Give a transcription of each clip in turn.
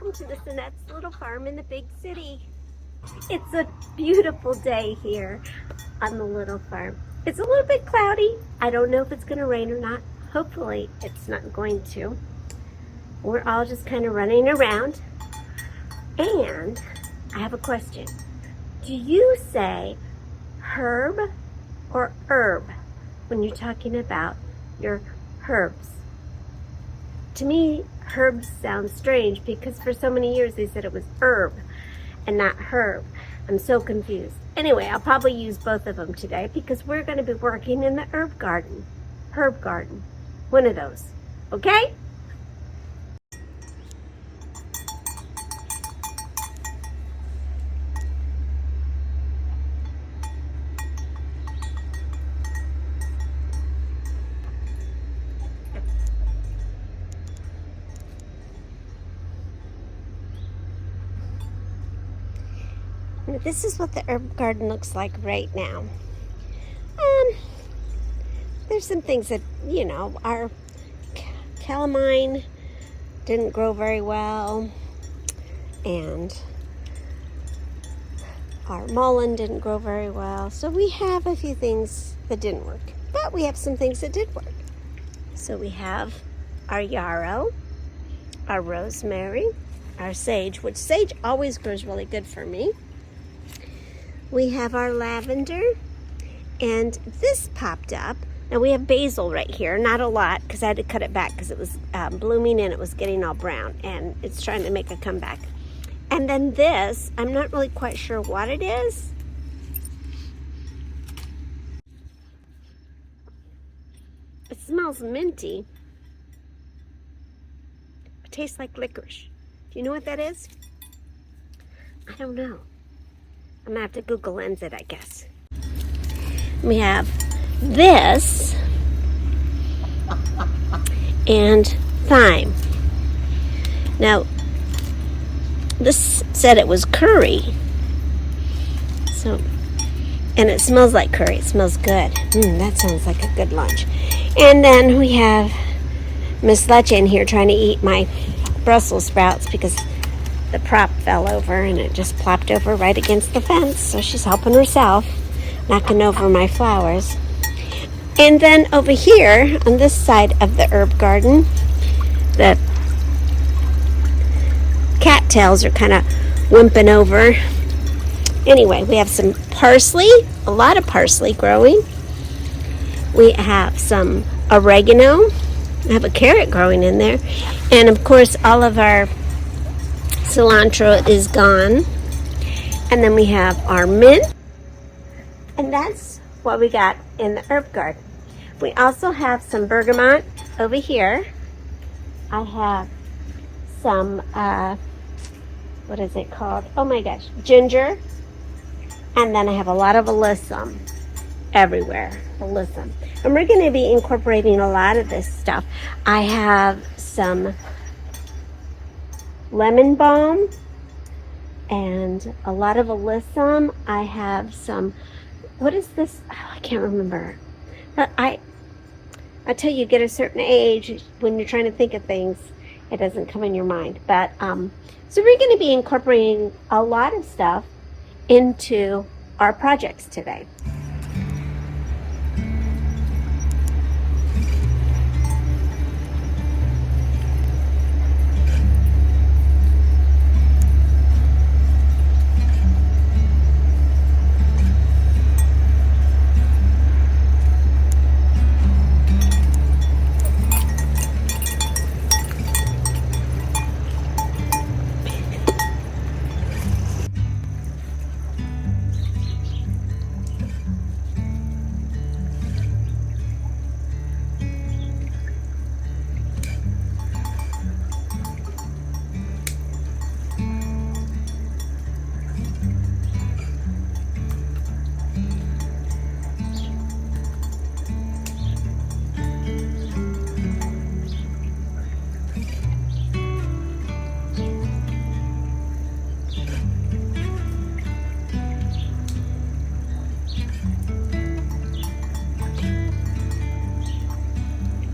welcome to the Sinette's little farm in the big city. It's a beautiful day here on the little farm. It's a little bit cloudy. I don't know if it's going to rain or not. Hopefully it's not going to. We're all just kind of running around. And I have a question. Do you say herb or herb when you're talking about your herbs? To me, herbs sound strange because for so many years they said it was herb and not herb. I'm so confused. Anyway, I'll probably use both of them today because we're going to be working in the herb garden. One of those. Okay? This is what the herb garden looks like right now. There's some things that, our calamine didn't grow very well, and our mullein didn't grow very well. So we have a few things that didn't work, but we have some things that did work. So we have our yarrow, our rosemary, our sage, which sage always grows really good for me. We have our lavender, and this popped up. Now we have basil right here, not a lot because I had to cut it back because it was blooming and it was getting all brown, and it's trying to make a comeback. And then this, I'm not really quite sure what it is. It smells minty. It tastes like licorice. Do you know what that is? I don't know. I'm gonna have to Google Lens it, I guess. We have this and thyme. Now, this said it was curry. So, and it smells like curry. It smells good. That sounds like a good lunch. And then we have Miss Leche in here trying to eat my Brussels sprouts because the prop fell over and it just plopped over right against the fence. So she's helping herself, knocking over my flowers. And then over here on this side of the herb garden, the cattails are kind of wimping over. Anyway, we have some parsley, a lot of parsley growing. We have some oregano. I have a carrot growing in there. And of course, all of our cilantro is gone. And then we have our mint. And that's what we got in the herb garden. We also have some bergamot over here. I have some, what is it called? Oh my gosh, ginger. And then I have a lot of alyssum everywhere. Alyssum. And we're going to be incorporating a lot of this stuff. I have some lemon balm and a lot of alyssum. I have some, what is this? Oh, I can't remember. But I tell you, get a certain age when you're trying to think of things, it doesn't come in your mind. But so we're going to be incorporating a lot of stuff into our projects today.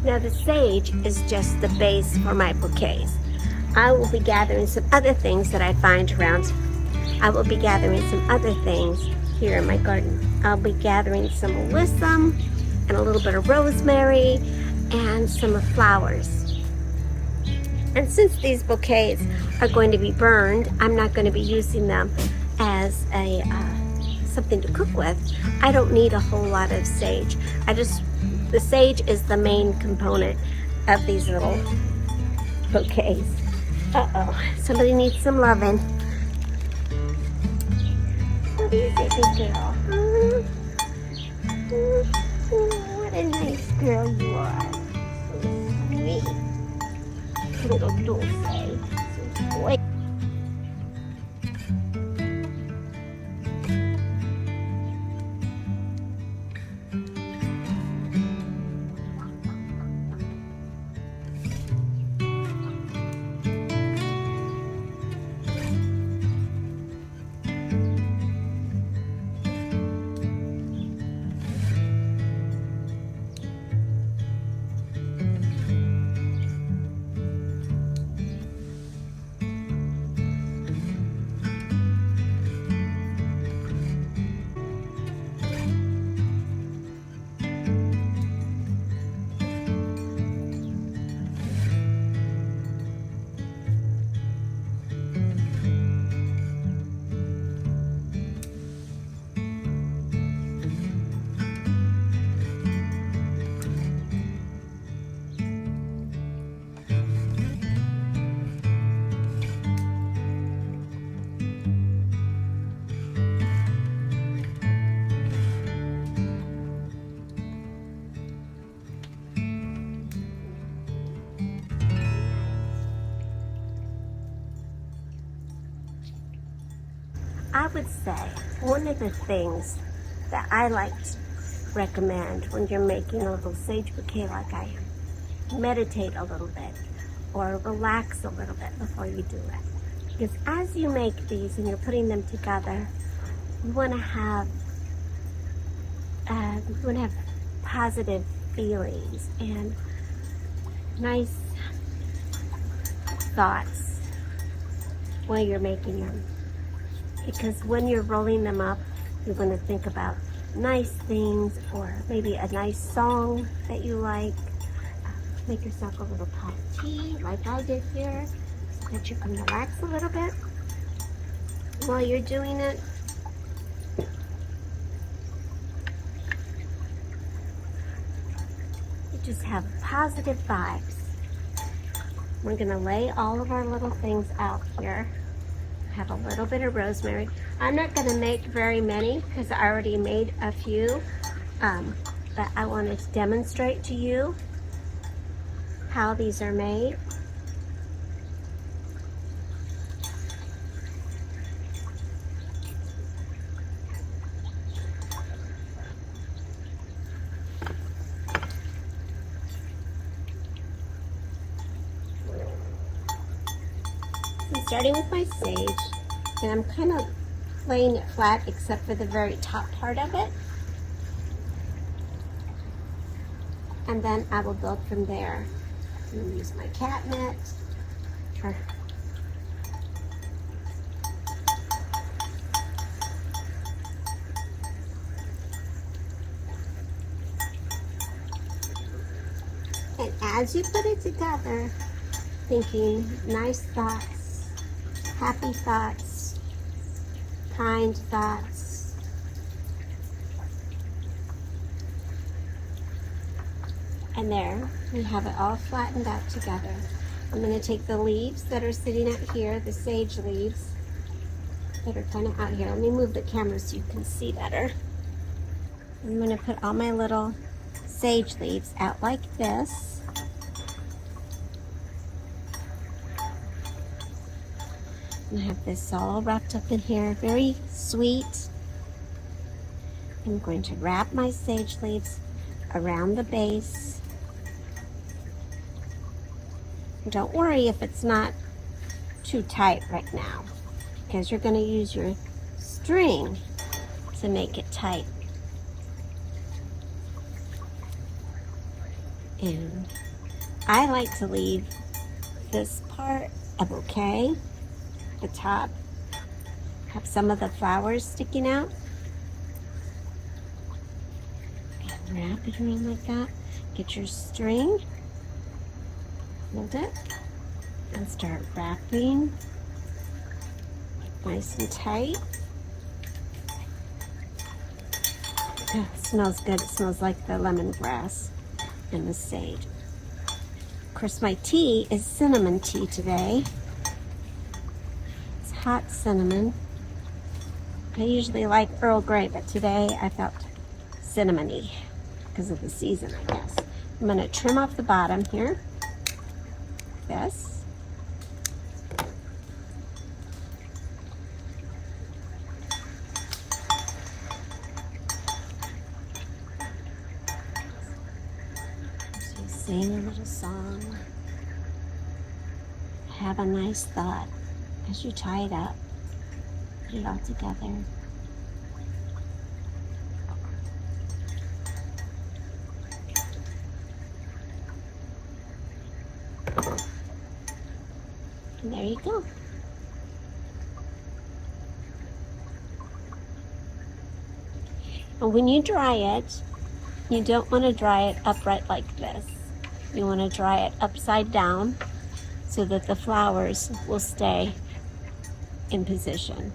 Now the sage is just the base for my bouquets. I will be gathering some other things that I find around. I will be gathering some other things here in my garden. I'll be gathering some alyssum and a little bit of rosemary and some flowers. And since these bouquets are going to be burned, I'm not going to be using them as a something to cook with. I don't need a whole lot of sage. The sage is the main component of these little bouquets. Uh-oh, somebody needs some loving. What is it, big girl? What a nice girl you are. So sweet. Little Dulce. So boy. I would say one of the things that I like to recommend when you're making a little sage bouquet like I am, meditate a little bit or relax a little bit before you do it. Because as you make these and you're putting them together, you want to have positive feelings and nice thoughts while you're making them. Because when you're rolling them up, you're going to think about nice things or maybe a nice song that you like. Make yourself a little pot of tea like I did here so that you can relax a little bit while you're doing it. You just have positive vibes. We're going to lay all of our little things out here. Have a little bit of rosemary. I'm not going to make very many because I already made a few, but I wanted to demonstrate to you how these are made. I'm starting with my sage, and I'm kind of laying it flat except for the very top part of it. And then I will build from there. I'm going to use my catnip. And as you put it together, thinking nice thoughts, happy thoughts, kind thoughts. And there, we have it all flattened out together. I'm going to take the leaves that are sitting out here, the sage leaves that are kind of out here. Let me move the camera so you can see better. I'm going to put all my little sage leaves out like this. And I have this all wrapped up in here, very sweet. I'm going to wrap my sage leaves around the base. Don't worry if it's not too tight right now, because you're going to use your string to make it tight. And I like to leave this part a bouquet. The top have some of the flowers sticking out. And wrap it around like that. Get your string, hold it, and start wrapping nice and tight. Oh, it smells good. It smells like the lemongrass and the sage. Of course, my tea is cinnamon tea today. It's hot cinnamon. I usually like Earl Grey, but today I felt cinnamony because of the season, I guess. I'm going to trim off the bottom here. This. So sing a little song. Have a nice thought as you tie it up. Put it all together. And there you go. And when you dry it, you don't want to dry it upright like this. You want to dry it upside down so that the flowers will stay in position.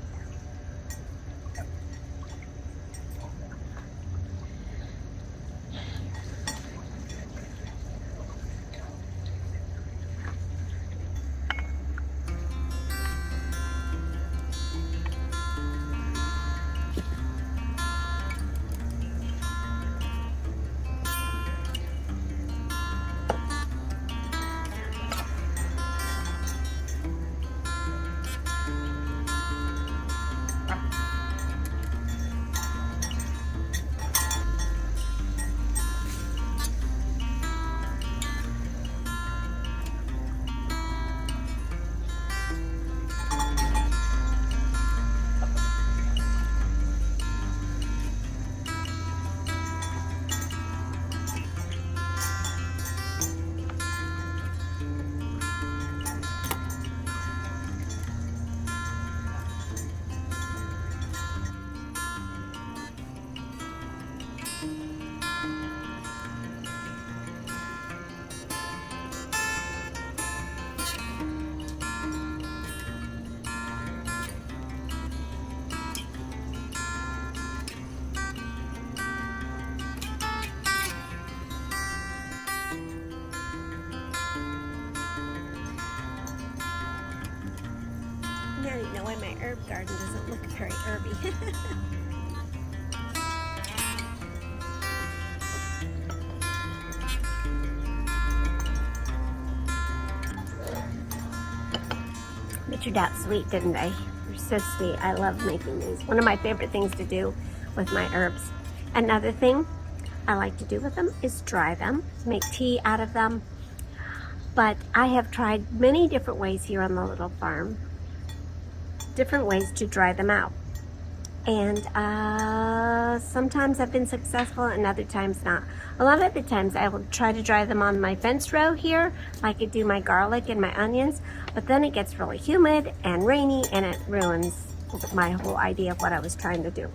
Now you know why my herb garden doesn't look very herby. But you got sweet, didn't I? You're so sweet. I love making these. One of my favorite things to do with my herbs. Another thing I like to do with them is dry them, make tea out of them. But I have tried many different ways here on the little farm. Different ways to dry them out. And sometimes I've been successful and other times not. A lot of the times I will try to dry them on my fence row here, like I do my garlic and my onions, but then it gets really humid and rainy and it ruins my whole idea of what I was trying to do.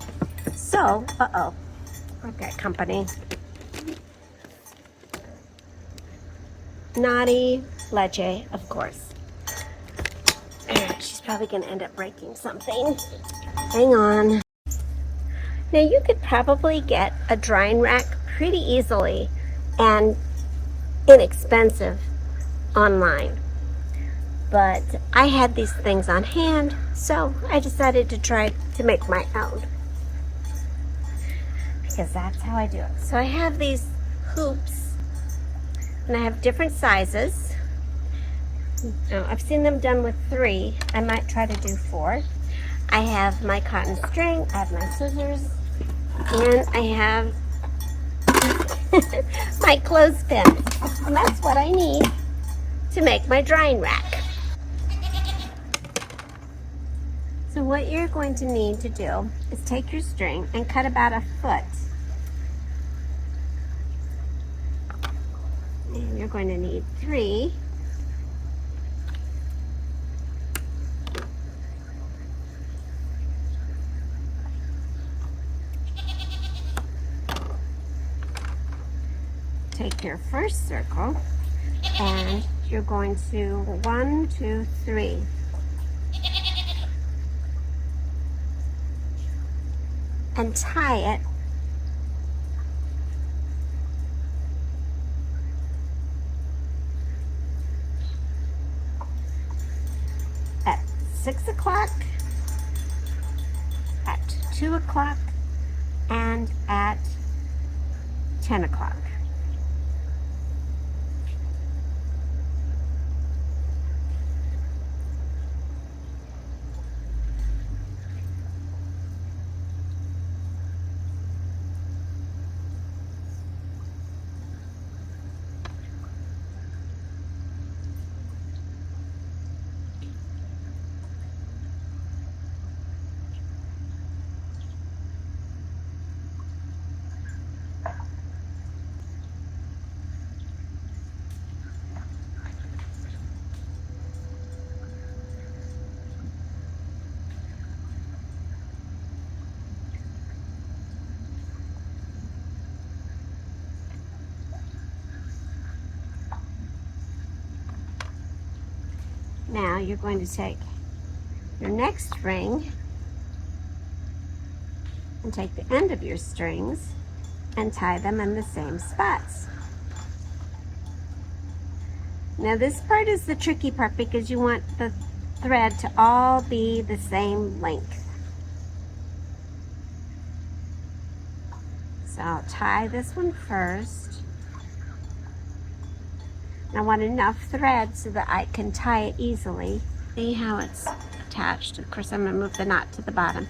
So, I've got company. Naughty Leche, of course. She's probably going to end up breaking something. Hang on. Now you could probably get a drying rack pretty easily and inexpensive online. But I had these things on hand, so I decided to try to make my own. Because that's how I do it. So I have these hoops, and I have different sizes. Now, I've seen them done with 3. I might try to do 4. I have my cotton string, I have my scissors, and I have my clothespin. And that's what I need to make my drying rack. So what you're going to need to do is take your string and cut about 1 foot. And you're going to need 3 take your first circle and you're going to 1, 2, 3. And tie it at 6 o'clock, at 2 o'clock, and at 10 o'clock. Now you're going to take your next ring and take the end of your strings and tie them in the same spots. Now this part is the tricky part because you want the thread to all be the same length. So I'll tie this one first. I want enough thread so that I can tie it easily. See how it's attached? Of course, I'm going to move the knot to the bottom.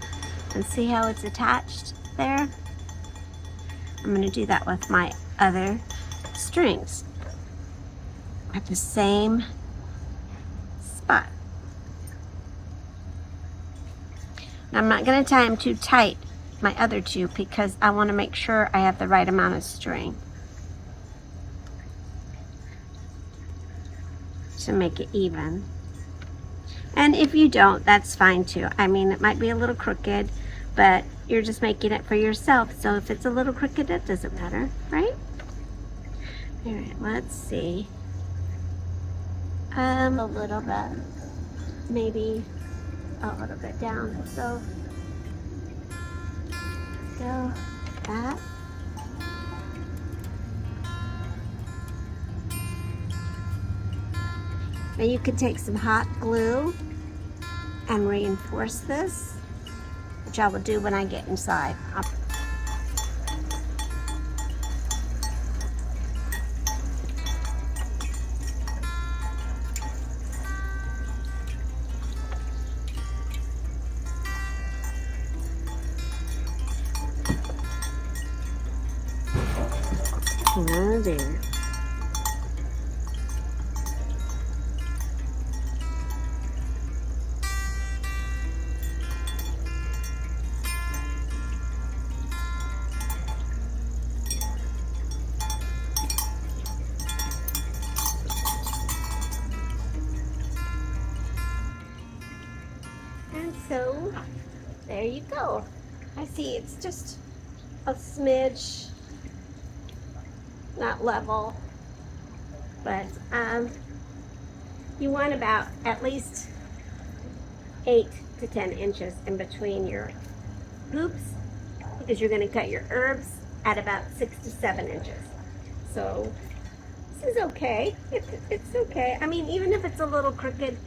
And see how it's attached there? I'm going to do that with my other strings at the same spot. Now, I'm not going to tie them too tight, my other two, because I want to make sure I have the right amount of string to make it even. And if you don't, that's fine too. I mean, it might be a little crooked, but you're just making it for yourself. So if it's a little crooked, it doesn't matter, right? All right, let's see. A little bit, maybe a little bit down. So go that. Now you could take some hot glue and reinforce this, which I will do when I get inside. Oh, there. And so, there you go. I see it's just a smidge, not level, but you want about at least 8 to 10 inches in between your hoops, because you're going to cut your herbs at about 6 to 7 inches. So this is okay. It's okay. I mean, even if it's a little crooked,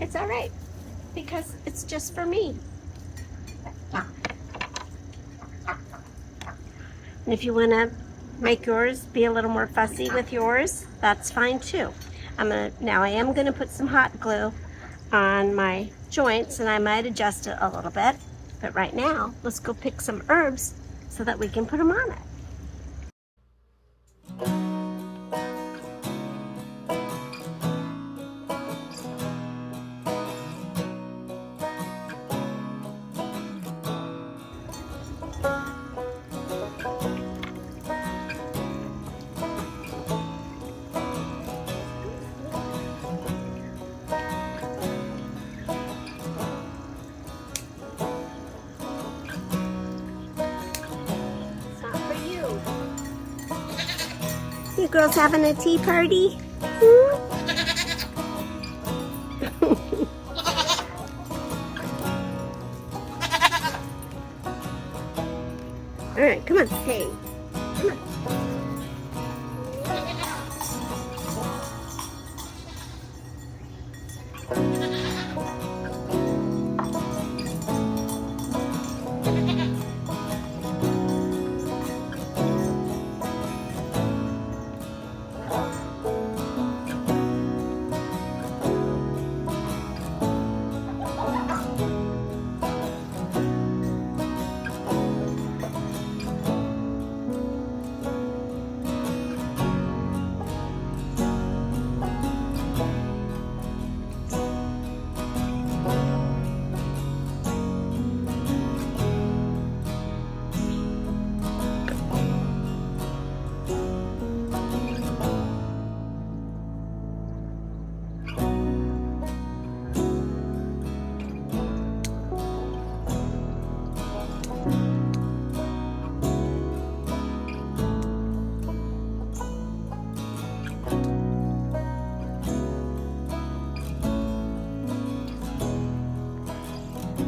it's all right, because it's just for me. And if you want to make yours be a little more fussy with yours, that's fine too. Now I am going to put some hot glue on my joints, and I might adjust it a little bit. But right now, let's go pick some herbs so that we can put them on it. You girls having a tea party? Hmm? All right, come on. Hey, come on.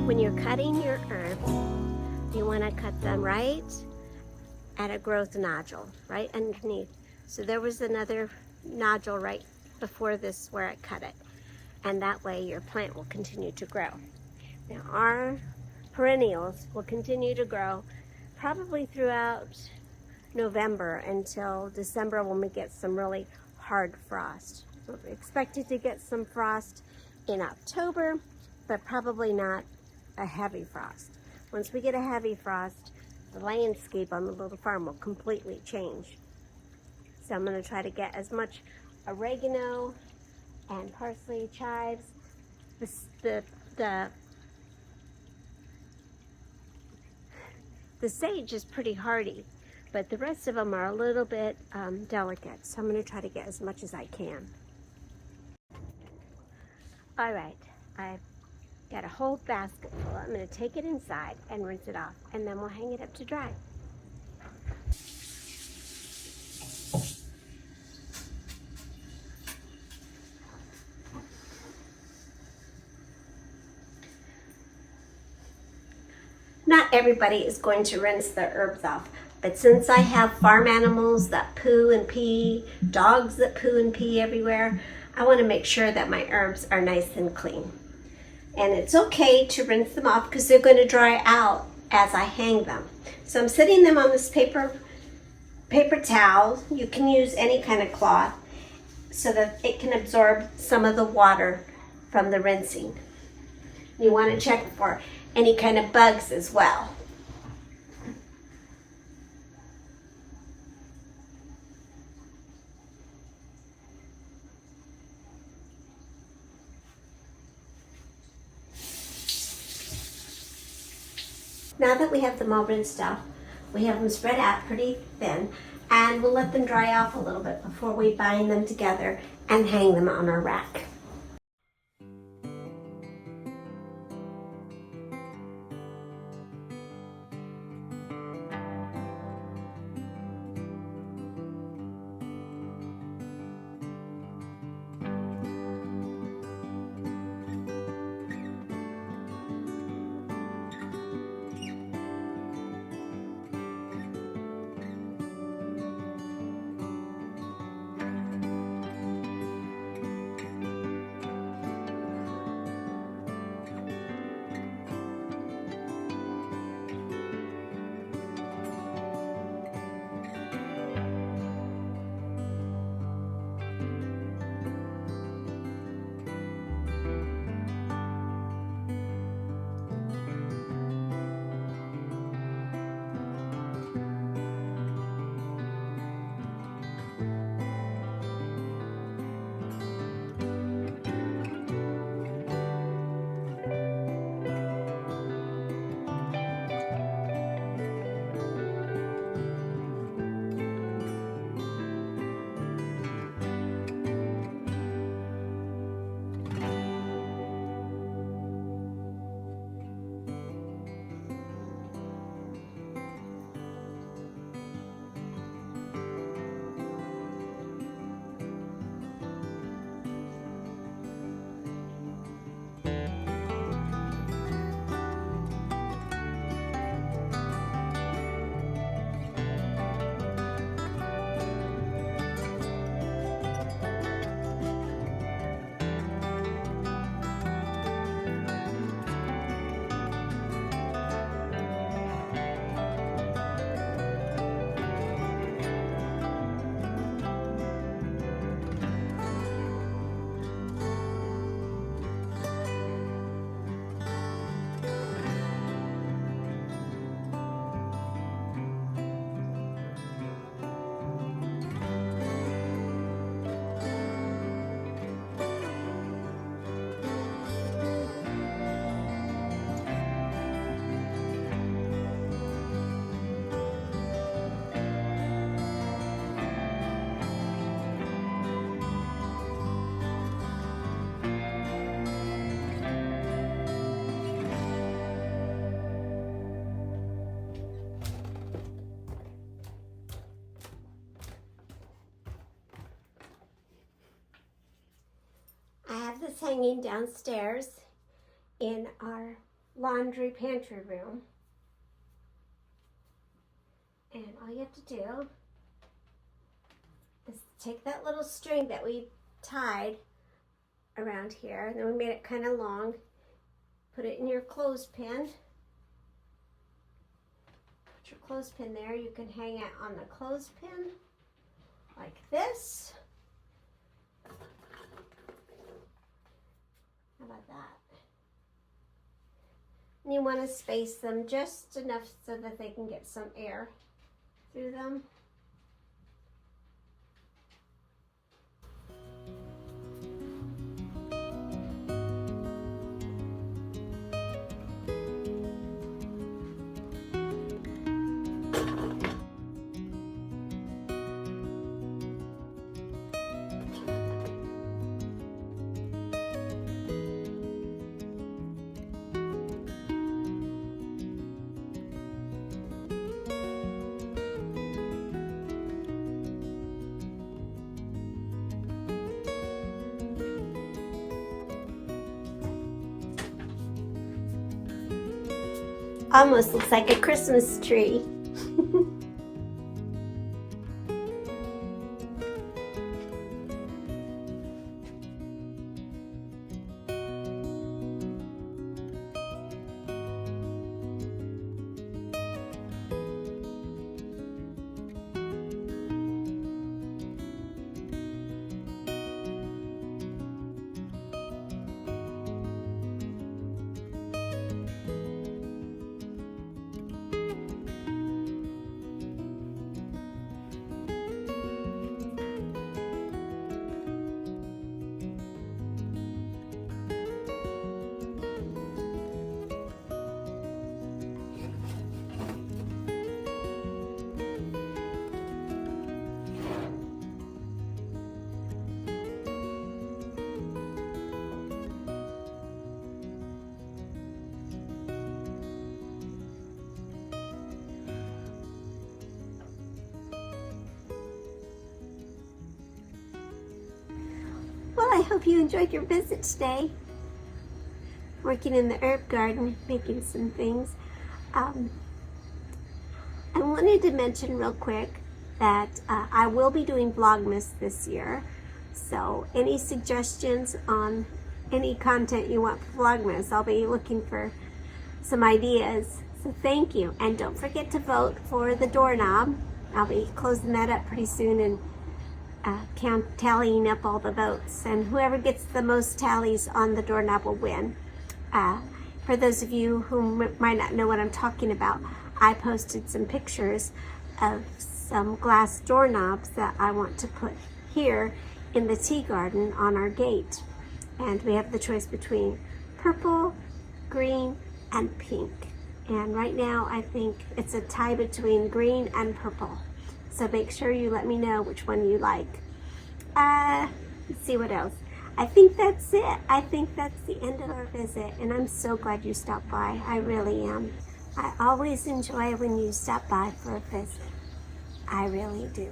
When you're cutting your herbs, you want to cut them right at a growth nodule, right underneath. So there was another nodule right before this where I cut it. And that way your plant will continue to grow. Now our perennials will continue to grow probably throughout November until December when we get some really hard frost. So we're expected to get some frost in October, but probably not a heavy frost. Once we get a heavy frost, the landscape on the little farm will completely change. So I'm going to try to get as much oregano and parsley, chives. The sage is pretty hardy, but the rest of them are a little bit delicate. So I'm going to try to get as much as I can. All right, I've got a whole basket full. I'm going to take it inside and rinse it off, and then we'll hang it up to dry. Not everybody is going to rinse their herbs off, but since I have farm animals that poo and pee, dogs that poo and pee everywhere, I want to make sure that my herbs are nice and clean. And it's okay to rinse them off because they're going to dry out as I hang them. So I'm sitting them on this paper towel. You can use any kind of cloth so that it can absorb some of the water from the rinsing. You want to check for any kind of bugs as well. Now that we have them all rinsed off, we have them spread out pretty thin, and we'll let them dry off a little bit before we bind them together and hang them on our rack. is hanging downstairs in our laundry pantry room. And all you have to do is take that little string that we tied around here, and then we made it kind of long. Put it in your clothespin. Put your clothespin there. You can hang it on the clothespin like this. How about that? And you want to space them just enough so that they can get some air through them. Almost looks like a Christmas tree. Well, I hope you enjoyed your visit today. Working in the herb garden, making some things. I wanted to mention real quick that I will be doing Vlogmas this year. So any suggestions on any content you want for Vlogmas, I'll be looking for some ideas. So thank you. And don't forget to vote for the doorknob. I'll be closing that up pretty soon and tallying up all the votes, and whoever gets the most tallies on the doorknob will win. For those of you who might not know what I'm talking about, I posted some pictures of some glass doorknobs that I want to put here in the tea garden on our gate, and we have the choice between purple, green, and pink, and right now I think it's a tie between green and purple. So make sure you let me know which one you like. Let's see what else. I think that's it. I think that's the end of our visit, and I'm so glad you stopped by. I really am. I always enjoy when you stop by for a visit. I really do.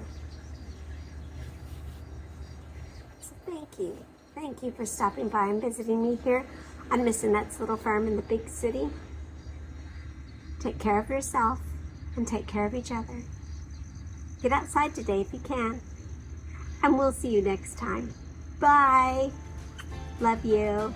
So thank you. Thank you for stopping by and visiting me here on Miss Annette's little farm in the big city. Take care of yourself and take care of each other. Get outside today if you can. And we'll see you next time. Bye. Love you.